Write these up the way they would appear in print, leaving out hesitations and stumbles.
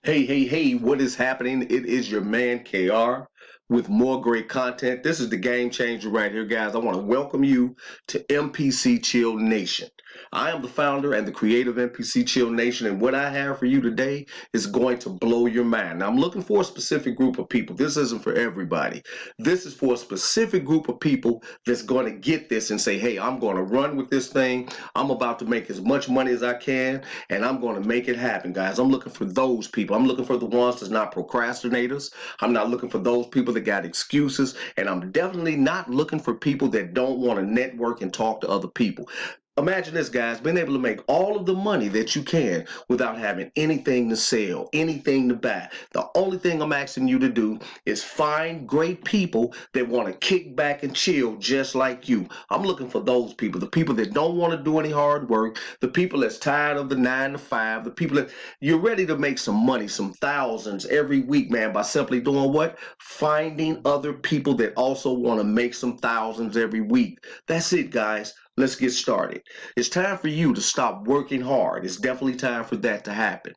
Hey, what is happening? It is your man KR with more great content. This is the game changer right here, guys. I want to welcome you to Mpc Chill Nation. I am the founder and the creator of Mpc Chill Nation, and what I have for you today is going to blow your mind. Now, I'm looking for a specific group of people. This isn't for everybody. This is for a specific group of people that's going to get this and say, hey, I'm going to run with this thing. I'm about to make as much money as I can, and I'm going to make it happen, guys. I'm looking for those people. I'm looking for the ones that's not procrastinators. I'm not looking for those people that got excuses, and I'm definitely not looking for people that don't want to network and talk to other people. Imagine this, guys, being able to make all of the money that you can without having anything to sell, anything to buy. The only thing I'm asking you to do is find great people that want to kick back and chill just like you. I'm looking for those people, the people that don't want to do any hard work, the people that's tired of the 9 to 5, the people that you're ready to make some money, some thousands every week, man, by simply doing what? Finding other people that also want to make some thousands every week. That's it, guys. Let's get started. It's time for you to stop working hard. It's definitely time for that to happen.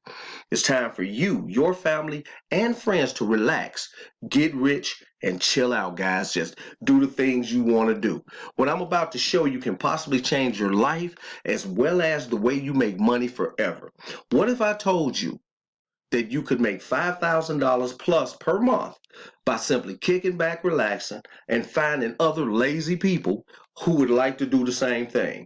It's time for you, your family, and friends to relax, get rich, and chill out, guys. Just do the things you want to do. What I'm about to show you can possibly change your life as well as the way you make money forever. What if I told you that you could make $5,000 plus per month by simply kicking back, relaxing, and finding other lazy people who would like to do the same thing?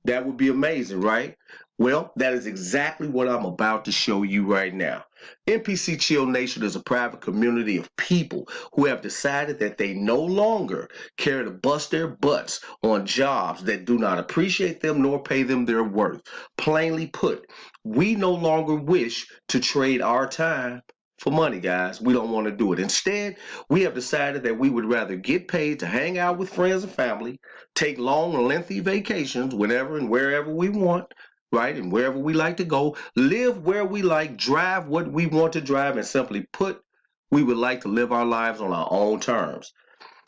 That would be amazing, right? Well, that is exactly what I'm about to show you right now. NPC Chill Nation is a private community of people who have decided that they no longer care to bust their butts on jobs that do not appreciate them nor pay them their worth. Plainly put, we no longer wish to trade our time for money, guys. We don't want to do it. Instead, we have decided that we would rather get paid to hang out with friends and family, take long, lengthy vacations whenever and wherever we want, right? And wherever we like to go, live where we like, drive what we want to drive, and simply put, we would like to live our lives on our own terms.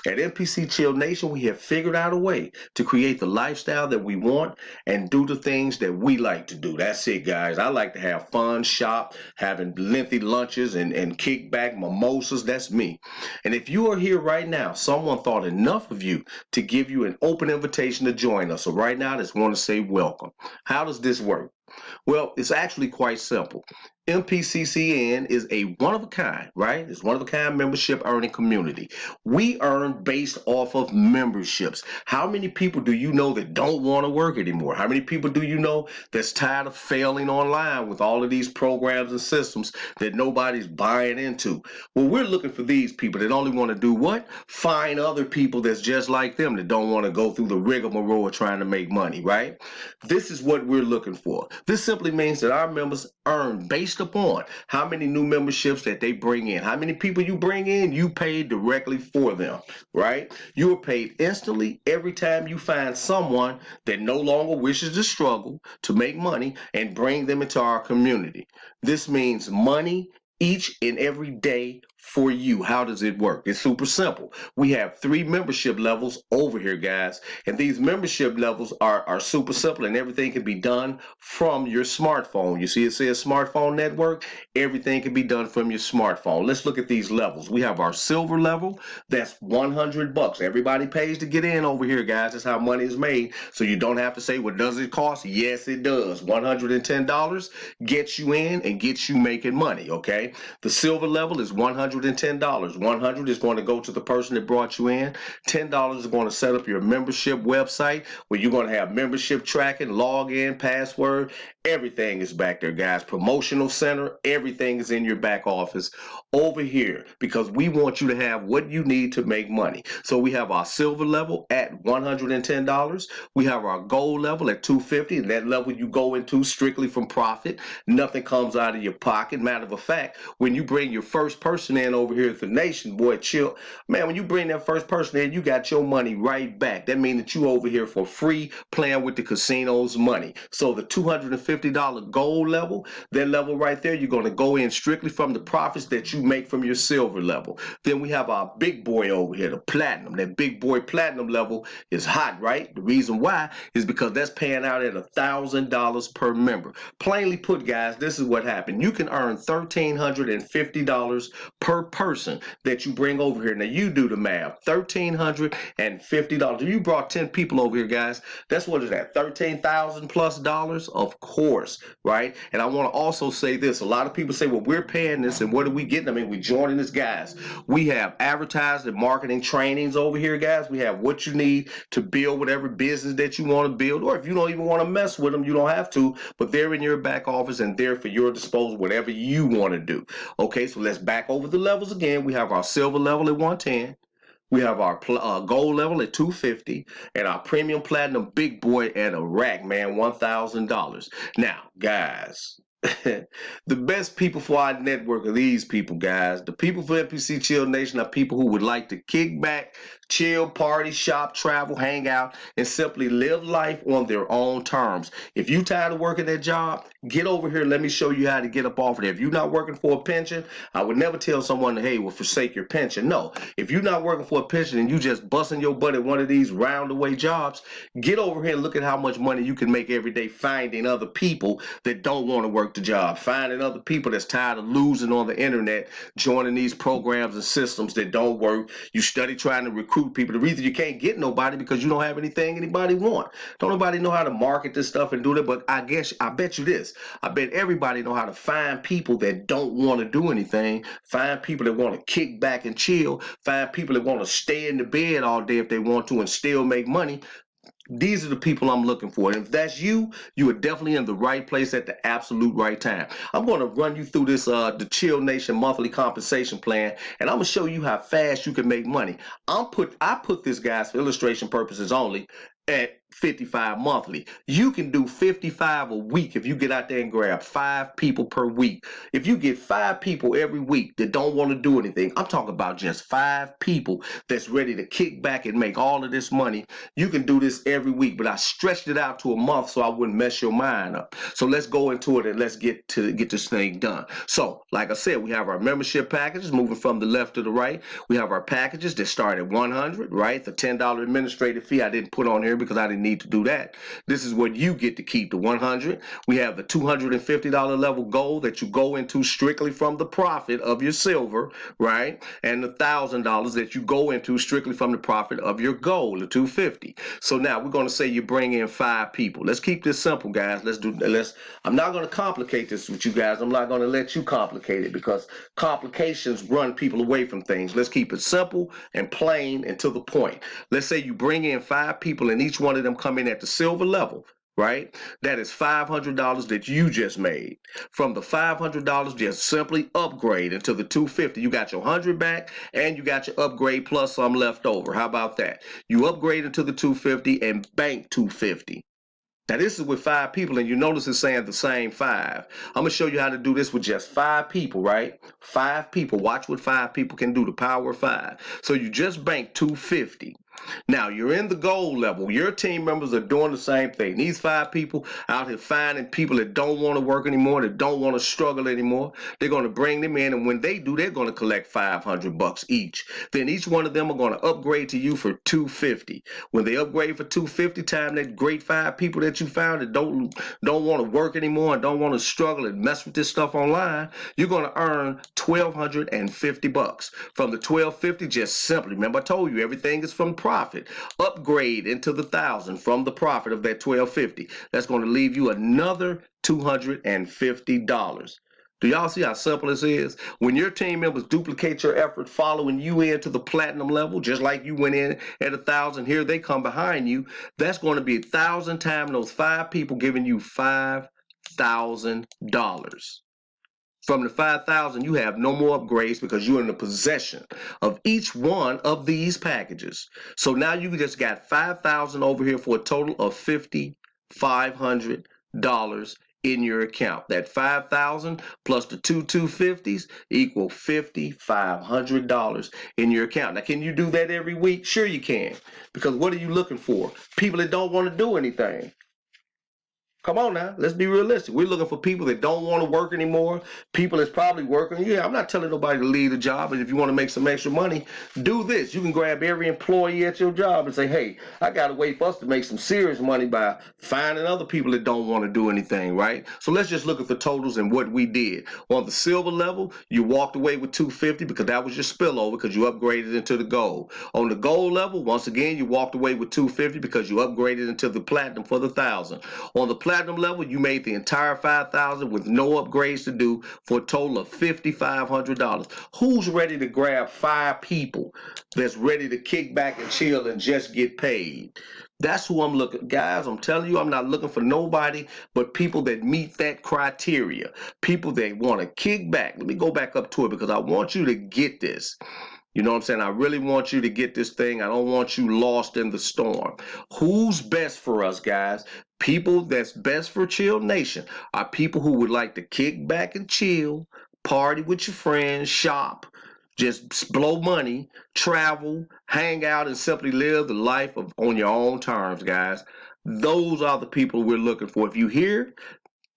At NPC Chill Nation, we have figured out a way to create the lifestyle that we want and do the things that we like to do. That's it, guys. I like to have fun, shop, having lengthy lunches and kick back mimosas. That's me. And if you are here right now, someone thought enough of you to give you an open invitation to join us. So right now, I just want to say welcome. How does this work? Well, it's actually quite simple. MPCCN is a one-of-a-kind, right? It's one-of-a-kind membership earning community. We earn based off of memberships. How many people do you know that don't want to work anymore? How many people do you know that's tired of failing online with all of these programs and systems that nobody's buying into? Well, we're looking for these people that only want to do what? Find other people that's just like them that don't want to go through the rigmarole of trying to make money, right? This is what we're looking for. This simply means that our members earn based upon how many new memberships that they bring in. How many people you bring in, you pay directly for them, right? You are paid instantly every time you find someone that no longer wishes to struggle to make money and bring them into our community. This means money each and every day for you. How does it work? It's super simple. We have 3 membership levels over here, guys, and these membership levels are super simple, and everything can be done from your smartphone. You see it says smartphone network. Everything can be done from your smartphone. Let's look at these levels. We have our silver level. That's $100. Everybody pays to get in over here, guys. That's how money is made. So you don't have to say, what does it cost? Yes, it does. $110 gets you in and gets you making money, okay? The silver level is $110. 100 is going to go to the person that brought you in. $10 is going to set up your membership website where you're going to have membership tracking, login, password. Everything is back there, guys. Promotional center, everything is in your back office over here because we want you to have what you need to make money. So we have our silver level at $110. We have our gold level at $250, and that level you go into strictly from profit. Nothing comes out of your pocket. Matter of fact, when you bring your first person saying over here at the nation, boy, chill. Man, when you bring that first person in, you got your money right back. That means that you over here for free playing with the casino's money. So the $250 gold level, that level right there, you're going to go in strictly from the profits that you make from your silver level. Then we have our big boy over here, the platinum. That big boy platinum level is hot, right? The reason why is because that's paying out at $1,000 per member. Plainly put, guys, this is what happened. You can earn $1,350 per person that you bring over here. Now you do the math. $1,350. If you brought 10 people over here, guys, that's what is that? $13,000 plus dollars? Of course, right? And I want to also say this. A lot of people say, well, we're paying this, and what are we getting? I mean, we're joining this, guys. We have advertising and marketing trainings over here, guys. We have what you need to build whatever business that you want to build, or if you don't even want to mess with them, you don't have to, but they're in your back office and they're for your disposal, whatever you want to do. Okay, so let's back over the levels again. We have our silver level at 110. We have our gold level at 250 and our premium platinum big boy at a rack, man, $1,000. Now, guys, the best people for our network are these people, guys. The people for Mpc Chill Nation are people who would like to kick back, chill, party, shop, travel, hang out, and simply live life on their own terms. If you tired of working that job, get over here. Let me show you how to get up off of there. If you're not working for a pension, I would never tell someone, hey, well, forsake your pension. No, if you're not working for a pension and you just busting your butt at one of these round-away jobs, get over here and look at how much money you can make every day finding other people that don't want to work the job, finding other people that's tired of losing on the internet, joining these programs and systems that don't work. You study trying to recruit people. The reason you can't get nobody because you don't have anything anybody want. Don't nobody know how to market this stuff and do that, but I bet you this. I bet everybody know how to find people that don't want to do anything, find people that want to kick back and chill, find people that want to stay in the bed all day if they want to and still make money. These are the people I'm looking for. And if that's you, you are definitely in the right place at the absolute right time. I'm going to run you through this the Chill Nation monthly compensation plan, and I'm going to show you how fast you can make money. I put this, guys, for illustration purposes only, at 55 monthly. You can do 55 a week if you get out there and grab 5 people per week. If you get 5 people every week that don't want to do anything, I'm talking about just 5 people that's ready to kick back and make all of this money. You can do this every week, but I stretched it out to a month so I wouldn't mess your mind up. So let's go into it and let's get this thing done. So, like I said, we have our membership packages moving from the left to the right. We have our packages that start at $100, right? The $10 administrative fee I didn't put on here because I didn't need to do that. This is what you get to keep, the $100. We have the $250 level gold that you go into strictly from the profit of your silver, right? And the $1,000 that you go into strictly from the profit of your gold, the $250. So now we're going to say you bring in 5 people. Let's keep this simple, guys. I'm not going to complicate this with you guys. I'm not going to let you complicate it because complications run people away from things. Let's keep it simple and plain and to the point. Let's say you bring in 5 people and each one of them come in at the silver level, right? That is $500 that you just made. From the $500, just simply upgrade into the $250. You got your $100 back and you got your upgrade plus some left over. How about that? You upgrade into the $250 and bank $250. Now this is with 5 people, and you notice it's saying the same 5. I'm going to show you how to do this with just 5 people, right? 5 people. Watch what 5 people can do, the power of 5. So you just bank $250. Now you're in the gold level. Your team members are doing the same thing. These 5 people out here finding people that don't want to work anymore, that don't want to struggle anymore. They're going to bring them in, and when they do, they're going to collect $500 each. Then each one of them are going to upgrade to you for $250. When they upgrade for $250, time that great 5 people that you found that don't want to work anymore and don't want to struggle and mess with this stuff online, you're going to earn $1,250. From the $1,250, just simply, remember I told you everything is from profit. Upgrade into the 1,000 from the profit of that $1,250. That's going to leave you another $250. Do y'all see how simple this is? When your team members duplicate your effort following you into the platinum level, just like you went in at 1,000, here they come behind you. That's going to be 1,000 times those 5 people giving you $5,000. From the 5,000, you have no more upgrades because you're in the possession of each one of these packages. So now you just got 5,000 over here for a total of $5,500 in your account. That $5,000 plus the 250s equal $5,500 in your account. Now, can you do that every week? Sure you can. Because what are you looking for? People that don't want to do anything. Come on now, let's be realistic. We're looking for people that don't want to work anymore. People that's probably working. Yeah, I'm not telling nobody to leave the job, but if you want to make some extra money, do this. You can grab every employee at your job and say, hey, I got to wait for us to make some serious money by finding other people that don't want to do anything, right? So let's just look at the totals and what we did. On the silver level, you walked away with $250 because that was your spillover because you upgraded into the gold. On the gold level, once again, you walked away with $250 because you upgraded into the platinum for the $1,000. On the platinum level, you made the entire $5,000 with no upgrades to do for a total of $5,500. Who's ready to grab 5 people that's ready to kick back and chill and just get paid? That's who I'm looking. Guys, I'm telling you, I'm not looking for nobody but people that meet that criteria. People that want to kick back. Let me go back up to it because I want you to get this. You know what I'm saying? I really want you to get this thing. I don't want you lost in the storm. Who's best for us, guys? People that's best for Chill Nation are people who would like to kick back and chill, party with your friends, shop, just blow money, travel, hang out, and simply live the life on your own terms, guys. Those are the people we're looking for. If you hear,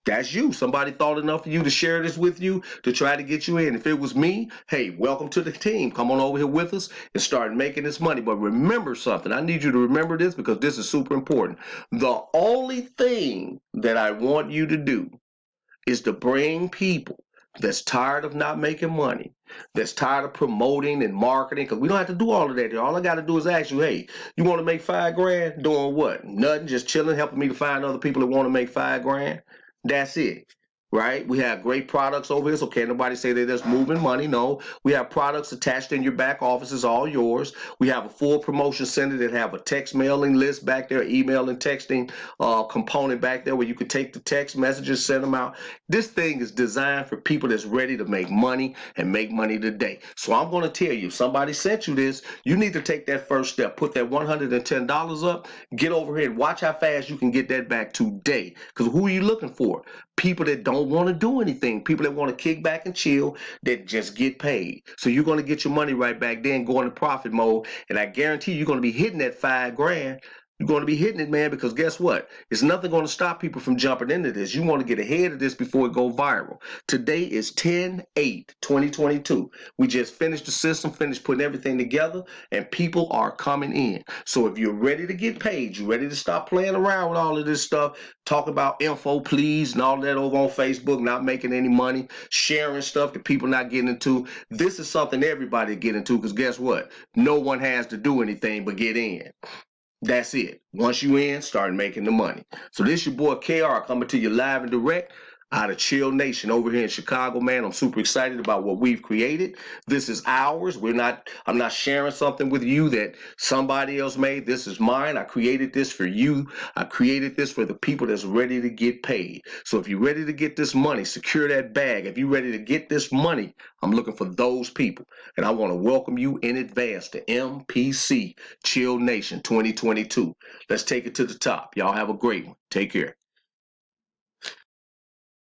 that's you. Somebody thought enough of you to share this with you to try to get you in. If it was me, hey, welcome to the team. Come on over here with us and start making this money. But remember something. I need you to remember this because this is super important. The only thing that I want you to do is to bring people that's tired of not making money, that's tired of promoting and marketing, because we don't have to do all of that. All I got to do is ask you, hey, you want to make $5,000? Doing what? Nothing, just chilling, helping me to find other people that want to make $5,000. That's it. Right? We have great products over here, so can't nobody say they're just moving money. No, we have products attached in your back office, is all yours. We have a full promotion center that have a text mailing list back there, email and texting component back there where you can take the text messages, send them out. This thing is designed for people that's ready to make money and make money today. So I'm going to tell you, if somebody sent you this, you need to take that first step. Put that $110 up, get over here and watch how fast you can get that back today. Because who are you looking for? People that don't want to do anything, people that want to kick back and chill, that just get paid. So you're going to get your money right back then, go into profit mode, and I guarantee you're going to be hitting that $5,000. You're going to be hitting it, man, because guess what? There's nothing going to stop people from jumping into this. You want to get ahead of this before it go viral. Today is 10/8/2022. We just finished the system, finished putting everything together, and people are coming in. So if you're ready to get paid, you're ready to stop playing around with all of this stuff, talk about info, please, and all that over on Facebook, not making any money, sharing stuff that people not getting into. This is something everybody get into, because guess what? No one has to do anything but get in. That's it. Once you in, start making the money. So this your boy KR coming to you live and direct out of Chill Nation over here in Chicago, man. I'm super excited about what we've created. This is ours. I'm not sharing something with you that somebody else made. This is mine. I created this for you. I created this for the people that's ready to get paid. So if you're ready to get this money, secure that bag. If you're ready to get this money, I'm looking for those people. And I want to welcome you in advance to Mpc Chill Nation 2022. Let's take it to the top. Y'all have a great one. Take care.